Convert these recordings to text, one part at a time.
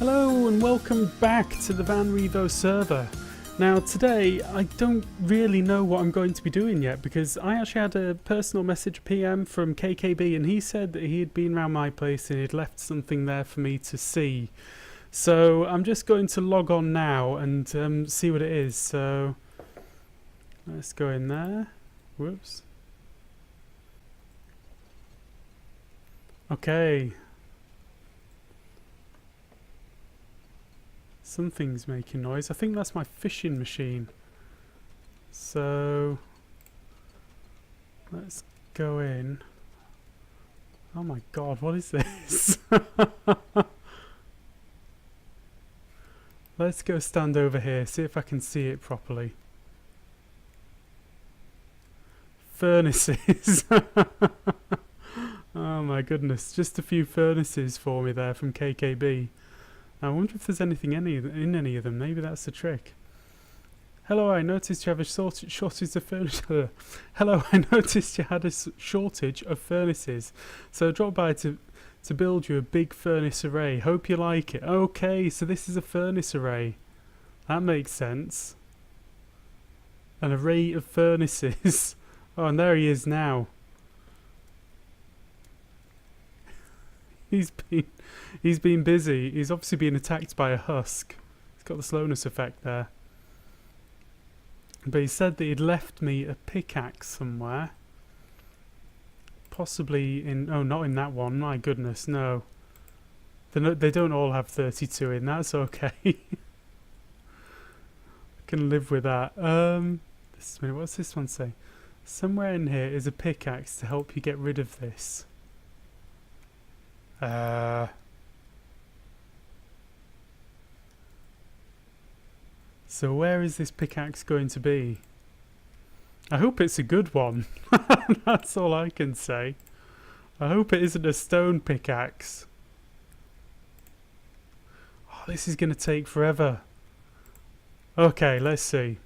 Hello and welcome back to the VanRevo server. Now today I don't really know what I'm going to be doing yet because I actually had a personal message PM from KKB and he said that he had been around my place and he'd left something there for me to see. So I'm just going to log on now and see what it is. So let's go in there. Whoops. Okay. Something's making noise. I think that's my fishing machine. So let's go in. Oh my god, what is this? Let's go stand over here, see if I can see it properly. Furnaces. Oh my goodness, just a few furnaces for me there from KKB. I wonder if there's anything in any of them. Maybe that's the trick. Hello, I noticed you have a shortage of furniture. Hello, I noticed you had a shortage of furnaces. So I dropped by to build you a big furnace array. Hope you like it. Okay, so this is a furnace array. That makes sense. An array of furnaces. Oh, and there he is now. He's been busy. He's obviously been attacked by a husk. He's got the slowness effect there. But he said that he'd left me a pickaxe somewhere. Possibly in... Oh, not in that one. My goodness, no. They don't all have 32 in. That's okay. I can live with that. What's this one say? Somewhere in here is a pickaxe to help you get rid of this. So where is this pickaxe going to be? I hope it's a good one. That's all I can say. I hope it isn't a stone pickaxe. Oh, this is going to take forever. Okay, let's see.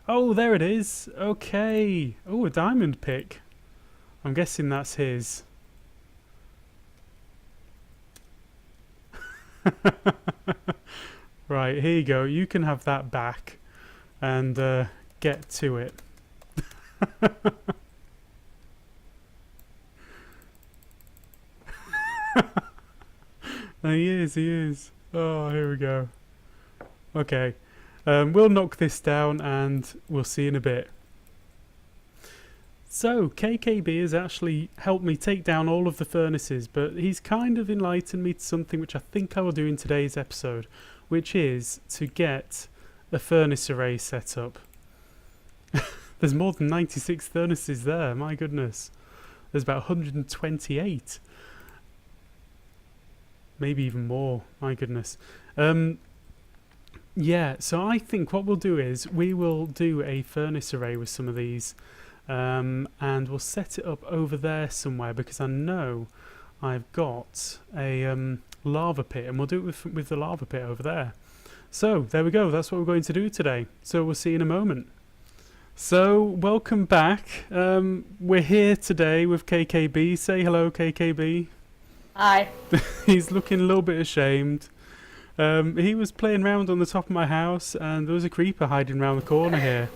Oh, there it is. Okay. Oh, a diamond pick. I'm guessing that's his. Right, here you go. You can have that back and get to it. He is. Oh, here we go. Okay, we'll knock this down and we'll see in a bit. So, KKB has actually helped me take down all of the furnaces, but he's kind of enlightened me to something which I think I will do in today's episode, which is to get a furnace array set up. There's more than 96 furnaces there, my goodness. There's about 128. Maybe even more, my goodness. Yeah, so I think what we'll do is we will do a furnace array with some of these. And we'll set it up over there somewhere because I know I've got a lava pit and we'll do it with the lava pit over there. So there we go, that's what we're going to do today. So we'll see you in a moment. So welcome back. We're here today with KKB. Say hello, KKB. Hi. He's looking a little bit ashamed. He was playing around on the top of my house and there was a creeper hiding around the corner here.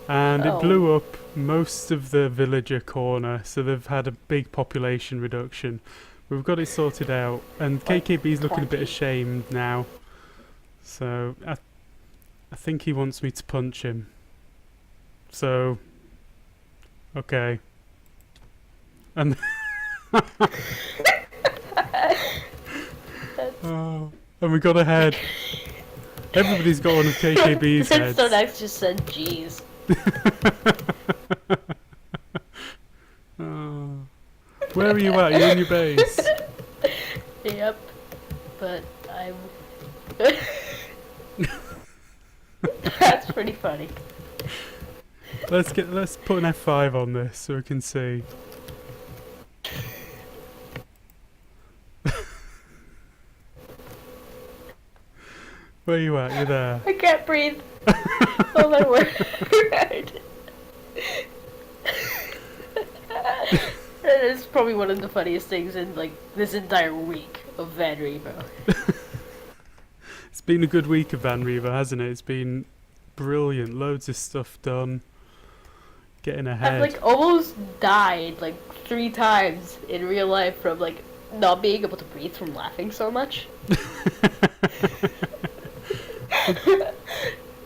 And it blew up most of the villager corner, so they've had a big population reduction. We've got it sorted out, and KKB's looking a bit ashamed now. So I think he wants me to punch him. So, okay. And oh, and we got a head. Everybody's got one of KKB's heads. So next just said jeez. Oh. Where are you at? You're in your base? Yep, but I'm... That's pretty funny. Let's put an F5 on this so we can see. Where are you at? You're there. I can't breathe. Oh my word. That is probably one of the funniest things in like this entire week of VanRevo. It's been a good week of VanRevo, hasn't it? It's been brilliant. Loads of stuff done. Getting ahead. I've like almost died like 3 times in real life from like not being able to breathe from laughing so much.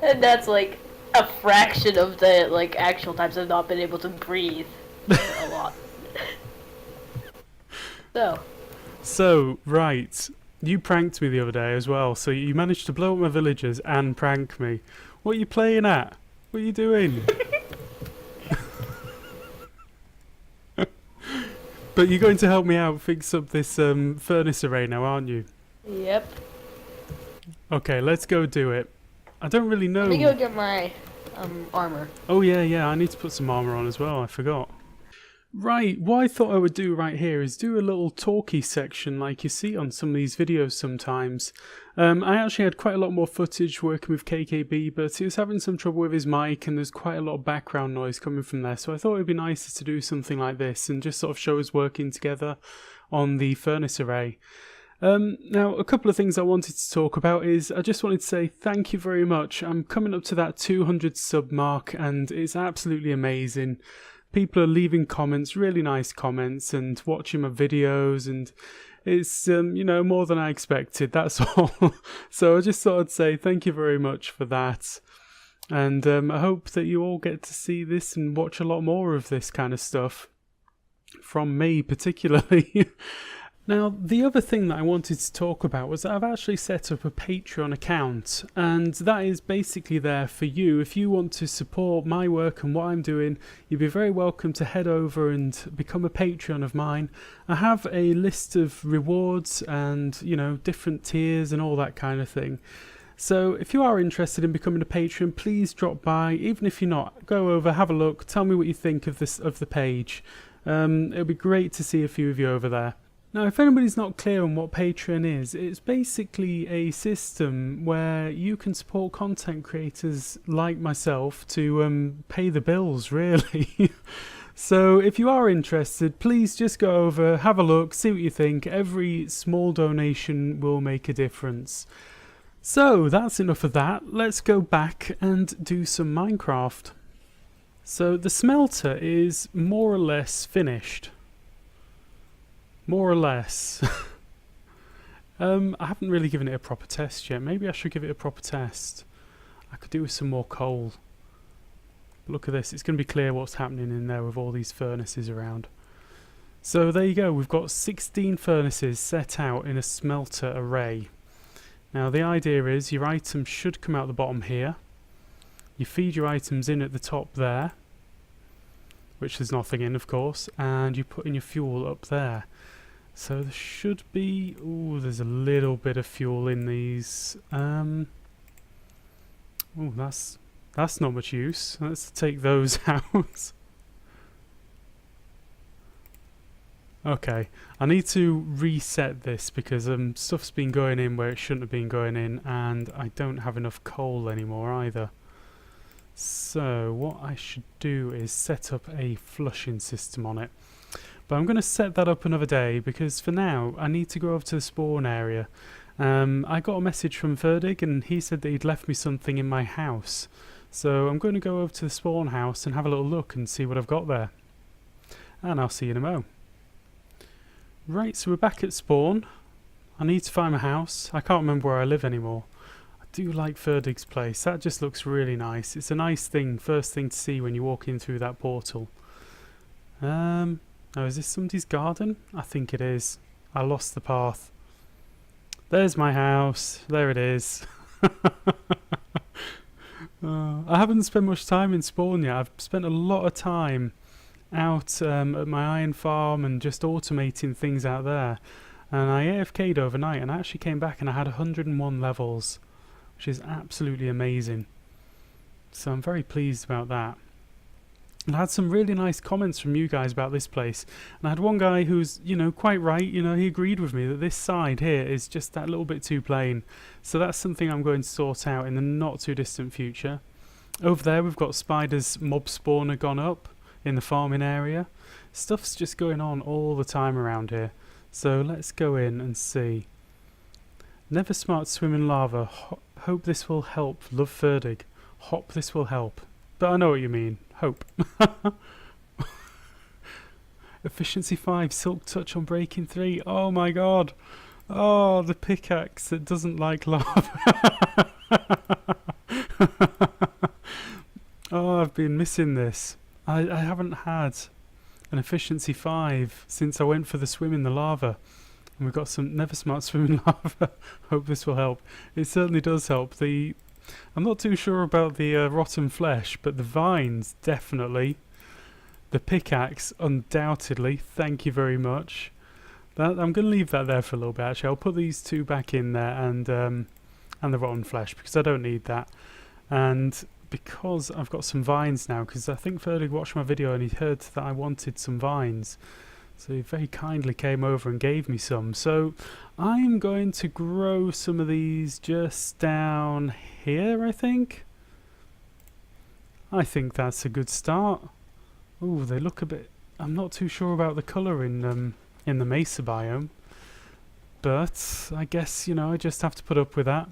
And that's like a fraction of the like actual times I've not been able to breathe a lot. So, right. You pranked me the other day as well, so you managed to blow up my villagers and prank me. What are you playing at? What are you doing? But you're going to help me out fix up this furnace array now, aren't you? yep. Okay, let's go do it. I don't really know. Let me go get my armor. Oh yeah, I need to put some armor on as well, I forgot. Right, what I thought I would do right here is do a little talky section like you see on some of these videos sometimes. I actually had quite a lot more footage working with KKB, but he was having some trouble with his mic and there's quite a lot of background noise coming from there, so I thought it would be nicer to do something like this and just sort of show us working together on the furnace array. Now, a couple of things I wanted to talk about is I just wanted to say thank you very much. I'm coming up to that 200 sub mark and it's absolutely amazing. People are leaving comments, really nice comments, and watching my videos, and it's, more than I expected, that's all. So I just thought I'd say thank you very much for that. And I hope that you all get to see this and watch a lot more of this kind of stuff. From me, particularly. Now, the other thing that I wanted to talk about was that I've actually set up a Patreon account, and that is basically there for you. If you want to support my work and what I'm doing, you'd be very welcome to head over and become a Patreon of mine. I have a list of rewards and, different tiers and all that kind of thing. So if you are interested in becoming a patron, please drop by. Even if you're not, go over, have a look, tell me what you think of the page. It'll be great to see a few of you over there. Now, if anybody's not clear on what Patreon is, it's basically a system where you can support content creators like myself to pay the bills, really. So if you are interested, please just go over, have a look, see what you think. Every small donation will make a difference. So that's enough of that. Let's go back and do some Minecraft. So the smelter is more or less finished. More or less. I haven't really given it a proper test yet. Maybe I should give it a proper test. I could do with some more coal. But look at this. It's going to be clear what's happening in there with all these furnaces around. So there you go. We've got 16 furnaces set out in a smelter array. Now the idea is your items should come out the bottom here. You feed your items in at the top there, which there's nothing in, of course, and you put in your fuel up there. So there should be... Ooh, there's a little bit of fuel in these. Ooh, that's not much use. Let's take those out. Okay, I need to reset this because stuff's been going in where it shouldn't have been going in, and I don't have enough coal anymore either. So what I should do is set up a flushing system on it. But I'm going to set that up another day because for now I need to go over to the spawn area. I got a message from Verdig and he said that he'd left me something in my house. So I'm going to go over to the spawn house and have a little look and see what I've got there. And I'll see you in a mo. Right, so we're back at spawn. I need to find my house. I can't remember where I live anymore. I do like Verdig's place. That just looks really nice. It's a nice thing, first thing to see when you walk in through that portal. Oh, is this somebody's garden? I think it is. I lost the path. There's my house. There it is. I haven't spent much time in spawn yet. I've spent a lot of time out at my iron farm and just automating things out there. And I AFK'd overnight and I actually came back and I had 101 levels, which is absolutely amazing. So I'm very pleased about that. And I had some really nice comments from you guys about this place. And I had one guy who's, quite right. He agreed with me that this side here is just that little bit too plain. So that's something I'm going to sort out in the not too distant future. Over there we've got Spider's mob spawner gone up. in the farming area. Stuff's just going on all the time around here. So let's go in and see. Never smart swim in lava. Hope this will help. Love Ferdig. Hop this will help. But I know what you mean. Hope. Efficiency 5. Silk touch on breaking 3. Oh my god. Oh, the pickaxe that doesn't like lava. Oh, I've been missing this. I haven't had an efficiency 5 since I went for the swim in the lava. And we've got some never smart swim in lava. Hope this will help. It certainly does help. I'm not too sure about the rotten flesh, but the vines, definitely. The pickaxe, undoubtedly. Thank you very much. I'm going to leave that there for a little bit, actually. I'll put these two back in there and the rotten flesh, because I don't need that. And because I've got some vines now, because I think Ferdig watched my video and he heard that I wanted some vines. So he very kindly came over and gave me some. So I'm going to grow some of these just down here, I think. I think that's a good start. Oh, they look a bit... I'm not too sure about the colour in the mesa biome. But I guess, you know, I just have to put up with that.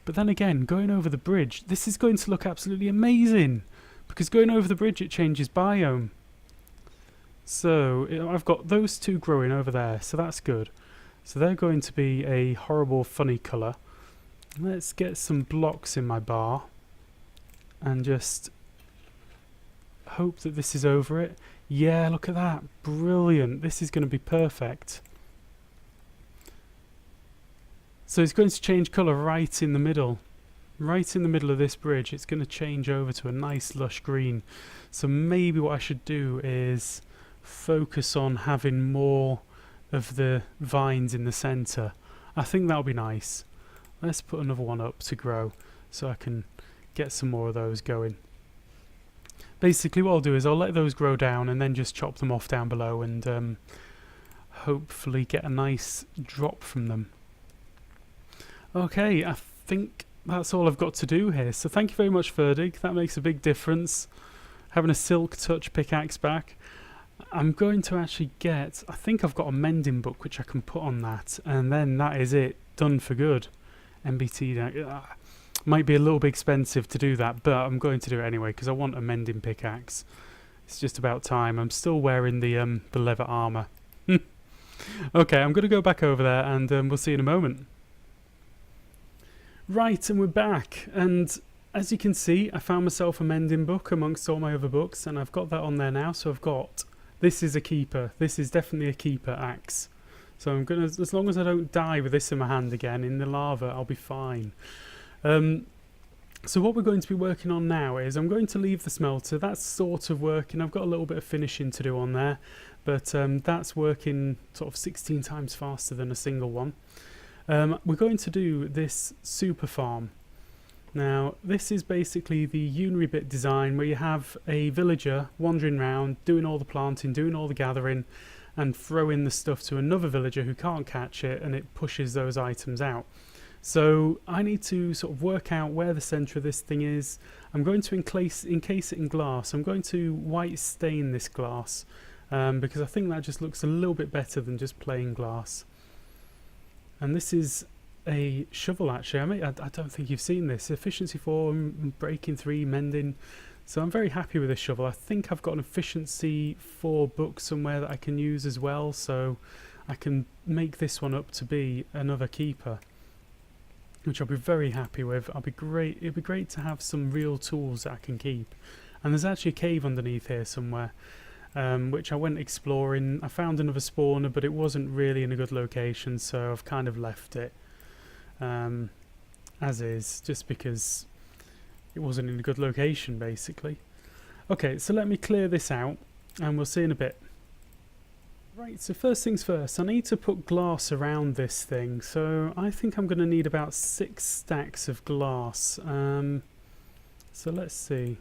But then again, going over the bridge, this is going to look absolutely amazing. Because going over the bridge, it changes biome. So I've got those two growing over there, so that's good. So they're going to be a horrible, funny colour. Let's get some blocks in my bar and just hope that this is over it. Yeah, look at that. Brilliant. This is going to be perfect. So it's going to change colour right in the middle. Right in the middle of this bridge, it's going to change over to a nice lush green. So maybe what I should do is focus on having more of the vines in the centre. I think that'll be nice. Let's put another one up to grow so I can get some more of those going. Basically what I'll do is I'll let those grow down and then just chop them off down below and hopefully get a nice drop from them. Okay, I think that's all I've got to do here. So thank you very much, Ferdig. That makes a big difference. Having a silk touch pickaxe back. I'm going to actually get... I think I've got a mending book which I can put on that. And then that is it. Done for good. MBT... might be a little bit expensive to do that, but I'm going to do it anyway because I want a mending pickaxe. It's just about time. I'm still wearing the leather armour. Okay, I'm going to go back over there and we'll see you in a moment. Right, and we're back. And as you can see, I found myself a mending book amongst all my other books, and I've got that on there now. So I've got... This is a keeper. This is definitely a keeper axe. So I'm going to... As long as I don't die with this in my hand again in the lava, I'll be fine. So what we're going to be working on now is I'm going to leave the smelter. That's sort of working. I've got a little bit of finishing to do on there, but that's working sort of 16 times faster than a single one. We're going to do this super farm. Now this is basically the unary bit design where you have a villager wandering around doing all the planting, doing all the gathering and throwing the stuff to another villager who can't catch it, and it pushes those items out. So I need to sort of work out where the centre of this thing is. I'm going to encase it in glass. I'm going to white stain this glass because I think that just looks a little bit better than just plain glass. And this is a shovel actually. I don't think you've seen this. Efficiency 4, breaking 3, mending. So I'm very happy with this shovel. I think I've got an efficiency 4 book somewhere that I can use as well. So I can make this one up to be another keeper, which I'll be very happy with. It'd be great to have some real tools that I can keep. And there's actually a cave underneath here somewhere, which I went exploring. I found another spawner, but it wasn't really in a good location, so I've kind of left it as is, just because it wasn't in a good location, basically. Okay, so let me clear this out, and we'll see in a bit. Right, so first things first, I need to put glass around this thing, so I think I'm going to need about 6 stacks of glass. So let's see.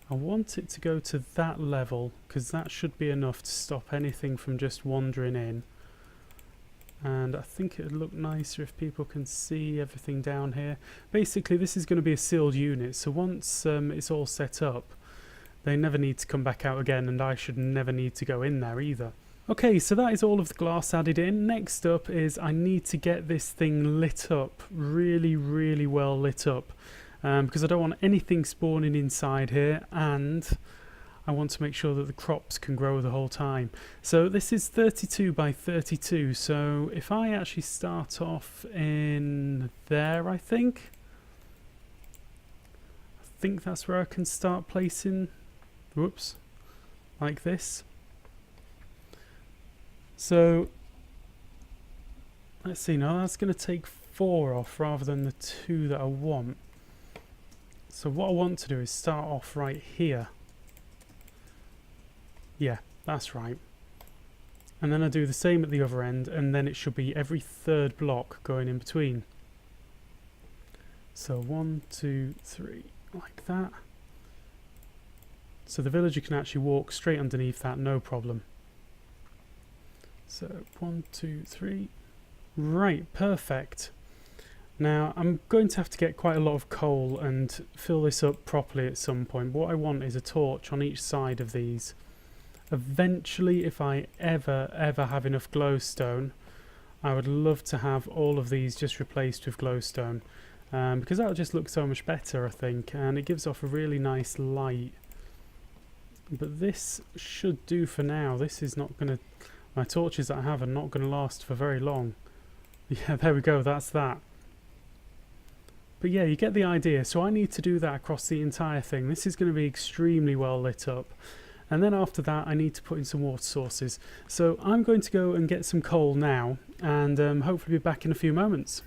I want it to go to that level, because that should be enough to stop anything from just wandering in. And I think it would look nicer if people can see everything down here. Basically, this is going to be a sealed unit, so once it's all set up, They never need to come back out again, and I should never need to go in there either. Okay, so that is all of the glass added in. Next up is I need to get this thing lit up, really, really well lit up, because I don't want anything spawning inside here, and I want to make sure that the crops can grow the whole time. So this is 32 by 32, so if I actually start off in there, I think that's where I can start placing, whoops, like this. So let's see, now that's going to take 4 off rather than the 2 that I want. So what I want to do is start off right here. Yeah, that's right. And then I do the same at the other end, and then it should be every 3rd block going in between. So 1, 2, 3, like that. So the villager can actually walk straight underneath that, no problem. So 1, 2, 3. Right, perfect. Now I'm going to have to get quite a lot of coal and fill this up properly at some point. What I want is a torch on each side of these. Eventually, if I ever have enough glowstone, I would love to have all of these just replaced with glowstone, because that would just look so much better, I think, and it gives off a really nice light. But this should do for now. This is not going to... My torches that I have are not going to last for very long. Yeah, there we go, that's that. But yeah, you get the idea. So I need to do that across the entire thing. This is going to be extremely well lit up. And then after that, I need to put in some water sources. So I'm going to go and get some coal now, and hopefully be back in a few moments.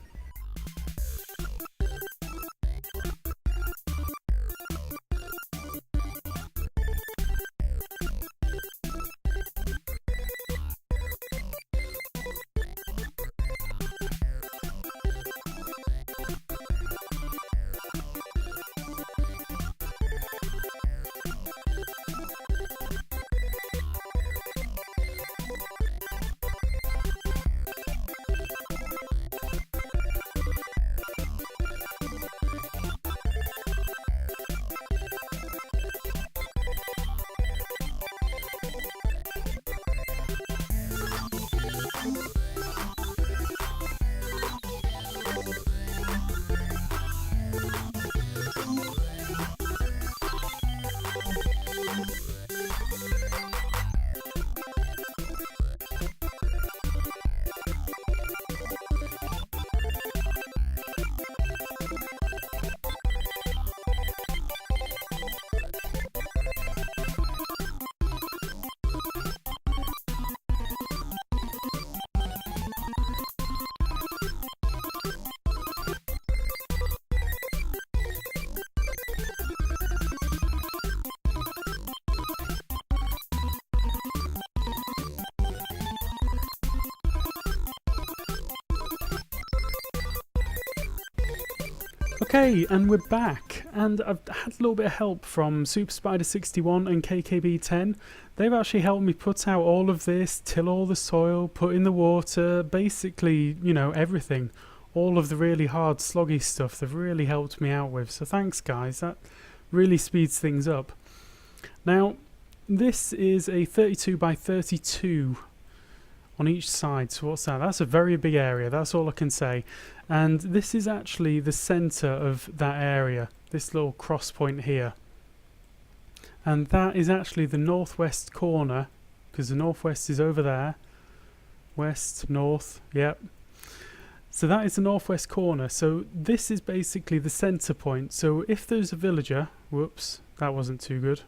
Okay, and we're back, and I've had a little bit of help from Super Spider 61 and KKB10. They've actually helped me put out all of this, till all the soil, put in the water, basically, you know, everything. All of the really hard, sloggy stuff they've really helped me out with, so thanks guys, that really speeds things up. Now, this is a 32 by 32 on each side, so what's that? That's a very big area, that's all I can say. And this is actually the centre of that area, this little cross point here. And that is actually the northwest corner, because the northwest is over there. West, north, yep. So that is the northwest corner, so this is basically the centre point. So if there's a villager, whoops, that wasn't too good.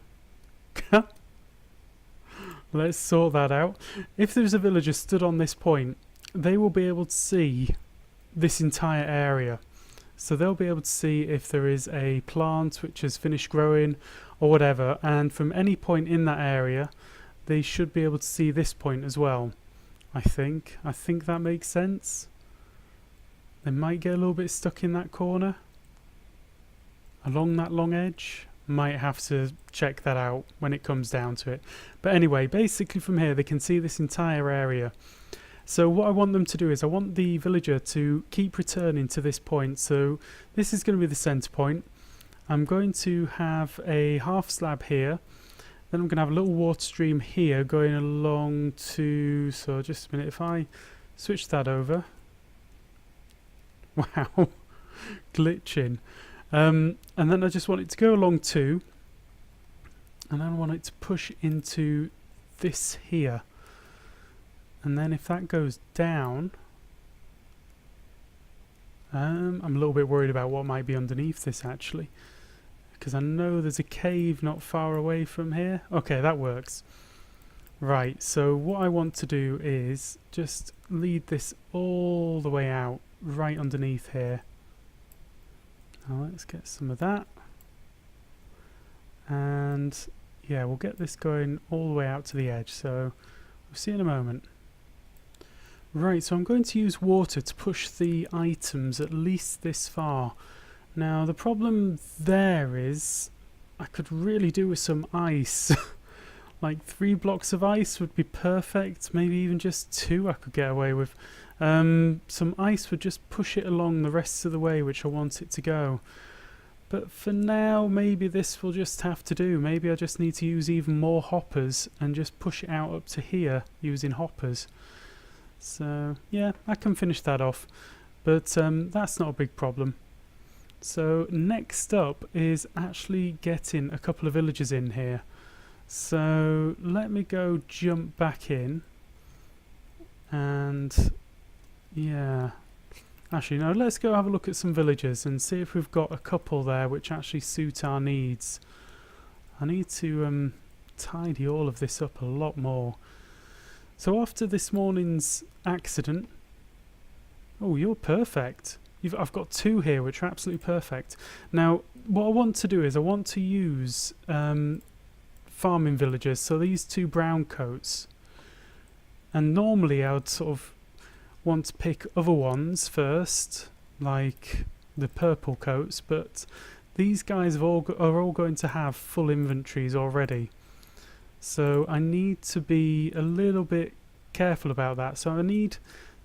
Let's sort that out. If there's a villager stood on this point, they will be able to see this entire area. So they'll be able to see if there is a plant which has finished growing or whatever, and from any point in that area they should be able to see this point as well. I think that makes sense. They might get a little bit stuck in that corner along that long edge. Might have to check that out when it comes down to it. But anyway, basically from here they can see this entire area. So what I want them to do is I want the villager to keep returning to this point. So this is going to be the center point. I'm going to have a half slab here. Then I'm going to have a little water stream here going along to... So just a minute, if I switch that over... Wow, glitching. And then I just want it to go along too. And then I want it to push into this here. And then if that goes down... I'm a little bit worried about what might be underneath this actually. Because I know there's a cave not far away from here. Okay, that works. Right, so what I want to do is just lead this all the way out, right underneath here. Now let's get some of that. And yeah, we'll get this going all the way out to the edge, so we'll see in a moment. Right, so I'm going to use water to push the items at least this far. Now the problem there is I could really do with some ice. Like 3 blocks of ice would be perfect, maybe even just 2 I could get away with. Some ice would just push it along the rest of the way which I want it to go. But for now maybe this will just have to do. Maybe I just need to use even more hoppers and just push it out up to here using hoppers. So yeah, I can finish that off, but that's not a big problem. So next up is actually getting a couple of villagers in here. So let me go jump back in, and yeah, actually no, let's go have a look at some villagers and see if we've got a couple there which actually suit our needs. I need to tidy all of this up a lot more. So after this morning's accident... Oh, you're perfect. I've got 2 here which are absolutely perfect. Now, what I want to do is I want to use farming villagers, so these 2 brown coats. And normally I would sort of want to pick other ones first, like the purple coats, but these guys are all going to have full inventories already. So I need to be a little bit careful about that. So I need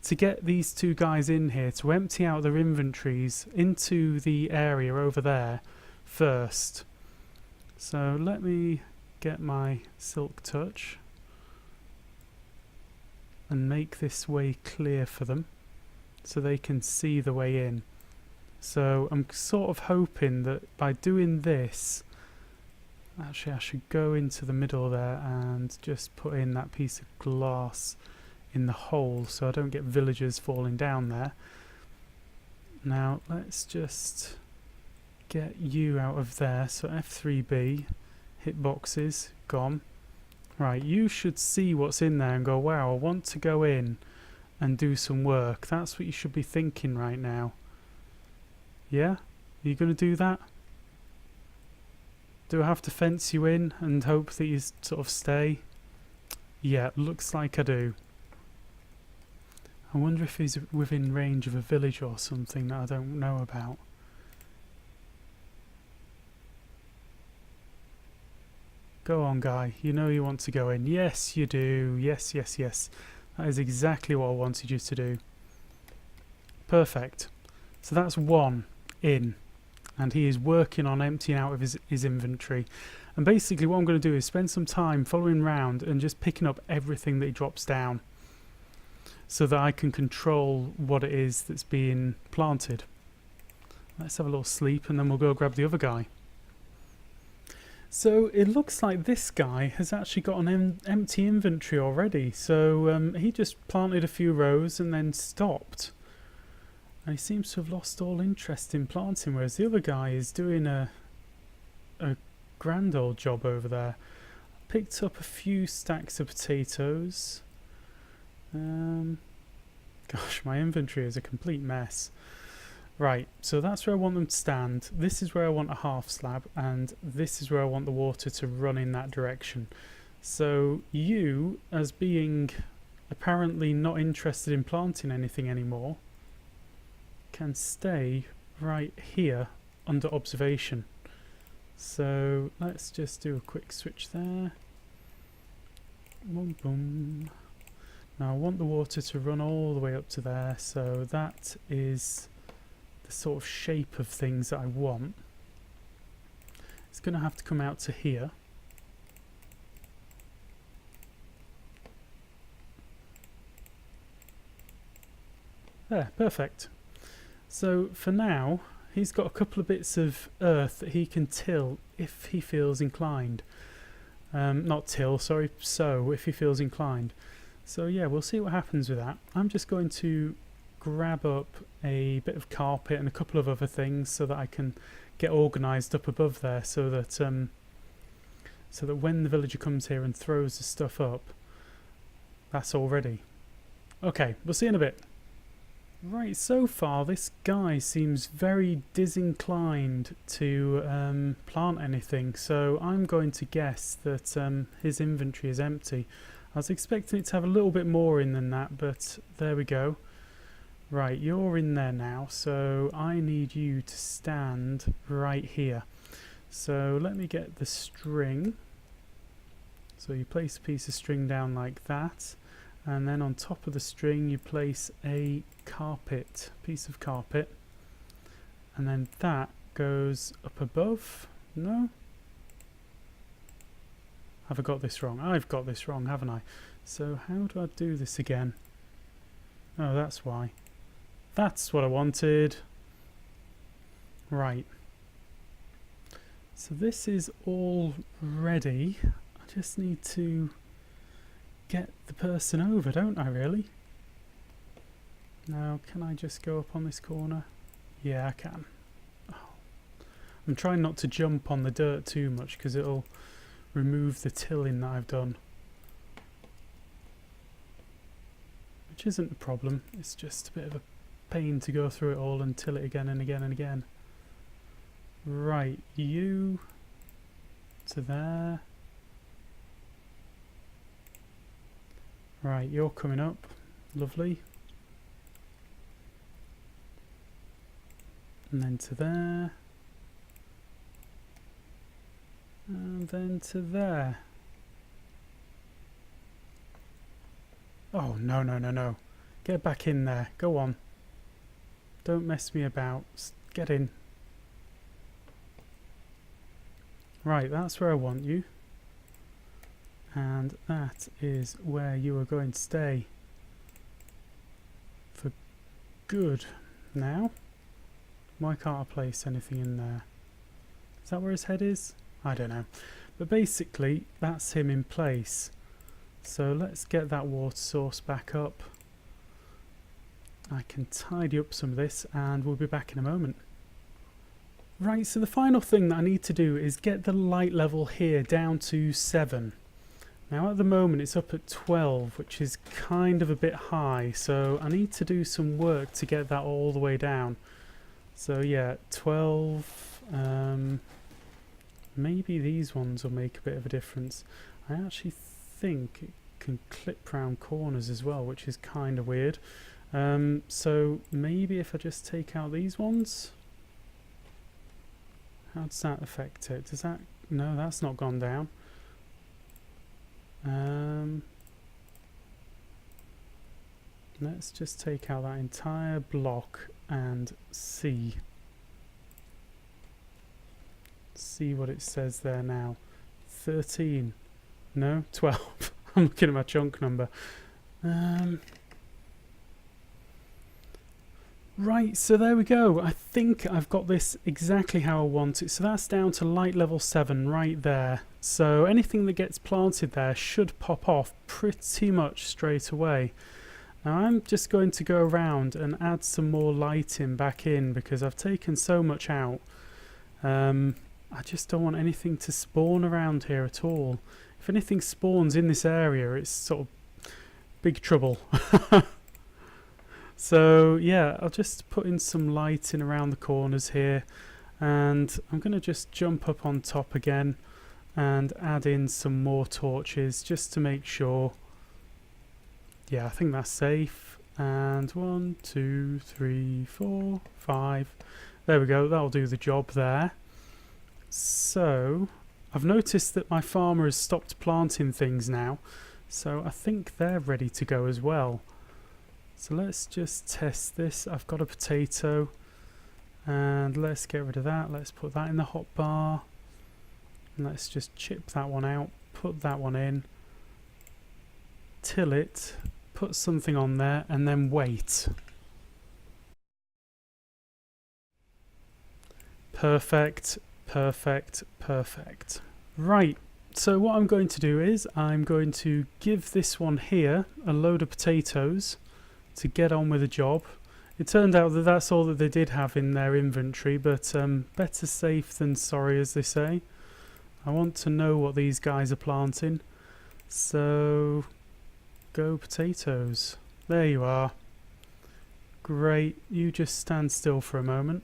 to get these 2 guys in here to empty out their inventories into the area over there first. So let me get my silk touch and make this way clear for them so they can see the way in. So I'm sort of hoping that by doing this, actually I should go into the middle there and just put in that piece of glass in the hole so I don't get villagers falling down there. Now let's just get you out of there. So F3B, hitboxes, gone. Right, you should see what's in there and go, wow, I want to go in and do some work. That's what you should be thinking right now. Yeah? Are you going to do that? Do I have to fence you in and hope that you sort of stay? Yeah, looks like I do. I wonder if he's within range of a village or something that I don't know about. Go on, guy. You know you want to go in. Yes, you do. Yes, yes, yes. That is exactly what I wanted you to do. Perfect. So that's 1 in. And he is working on emptying out of his inventory. And basically what I'm going to do is spend some time following round and just picking up everything that he drops down, so that I can control what it is that's being planted. Let's have a little sleep and then we'll go grab the other guy. So it looks like this guy has actually got an empty inventory already. So he just planted a few rows and then stopped. And he seems to have lost all interest in planting, whereas the other guy is doing a grand old job over there. Picked up a few stacks of potatoes. Gosh, my inventory is a complete mess. Right, so that's where I want them to stand. This is where I want a half slab, and this is where I want the water to run in that direction. So you, as being apparently not interested in planting anything anymore, can stay right here under observation. So let's just do a quick switch there. Boom, boom. Now I want the water to run all the way up to there, so that is the sort of shape of things that I want. It's going to have to come out to here. There, perfect. So for now, he's got a couple of bits of earth that he can till if he feels inclined. Not till, sorry, sow if he feels inclined. So yeah, we'll see what happens with that. I'm just going to grab up a bit of carpet and a couple of other things so that I can get organised up above there, so that when the villager comes here and throws the stuff up, that's all ready. Okay, we'll see in a bit. Right, so far this guy seems very disinclined to plant anything, so I'm going to guess that his inventory is empty. I was expecting it to have a little bit more in than that, but there we go. Right, you're in there now, so I need you to stand right here. So let me get the string. So you place a piece of string down like that, and then on top of the string you place a piece of carpet, and then that goes up above. No? Have I got this wrong? I've got this wrong, haven't I? So how do I do this again? Oh, that's why. That's what I wanted. Right. So this is all ready. I just need to get the person over, don't I really? Now, can I just go up on this corner? Yeah, I can. Oh. I'm trying not to jump on the dirt too much because it'll remove the tilling that I've done. Which isn't a problem, it's just a bit of a pain to go through it all and till it again and again and again. Right, you to there. Right, you're coming up. Lovely. And then to there. And then to there. Oh, no, no, no, no. Get back in there. Go on. Don't mess me about. Get in. Right, that's where I want you. And that is where you are going to stay. For good. Now, why can't I place anything in there? Is that where his head is? I don't know. But basically, that's him in place. So let's get that water source back up. I can tidy up some of this and we'll be back in a moment. Right, so the final thing that I need to do is get the light level here down to 7. Now at the moment it's up at 12, which is kind of a bit high, so I need to do some work to get that all the way down. So yeah, 12, maybe these ones will make a bit of a difference. I actually think it can clip round corners as well, which is kind of weird. So maybe if I just take out these ones, how does that affect it? Does that, no, that's not gone down. Let's just take out that entire block and see what it says there now. 13, no, 12. I'm looking at my chunk number. Right, so there we go. I think I've got this exactly how I want it. So that's down to light level 7 right there. So anything that gets planted there should pop off pretty much straight away. Now I'm just going to go around and add some more lighting back in because I've taken so much out. I just don't want anything to spawn around here at all. If anything spawns in this area, it's sort of big trouble. So yeah, I'll just put in some lighting around the corners here, and I'm going to just jump up on top again and add in some more torches just to make sure. Yeah, I think that's safe. And 1, 2, 3, 4, 5. There we go, that'll do the job there. So I've noticed that my farmer has stopped planting things now, so I think they're ready to go as well. So let's just test this. I've got a potato and let's get rid of that. Let's put that in the hot bar. And let's just chip that one out, put that one in, till it, put something on there, and then wait. Perfect, perfect, perfect. Right, so what I'm going to do is I'm going to give this one here a load of potatoes to get on with the job. It turned out that that's all that they did have in their inventory, but better safe than sorry, as they say. I want to know what these guys are planting. So, go potatoes. There you are. Great, you just stand still for a moment.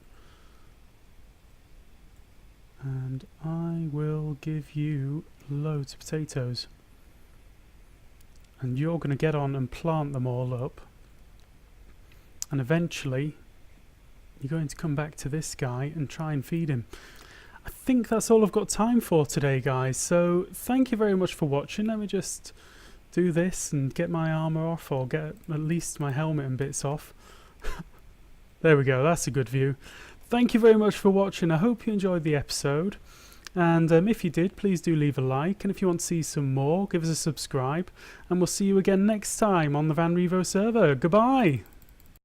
And I will give you loads of potatoes. And you're going to get on and plant them all up. And eventually, you're going to come back to this guy and try and feed him. I think that's all I've got time for today, guys. So thank you very much for watching. Let me just do this and get my armor off, or get at least my helmet and bits off. There we go, that's a good view. Thank you very much for watching. I hope you enjoyed the episode. And if you did, please do leave a like. And if you want to see some more, give us a subscribe. And we'll see you again next time on the VanRevo server. Goodbye!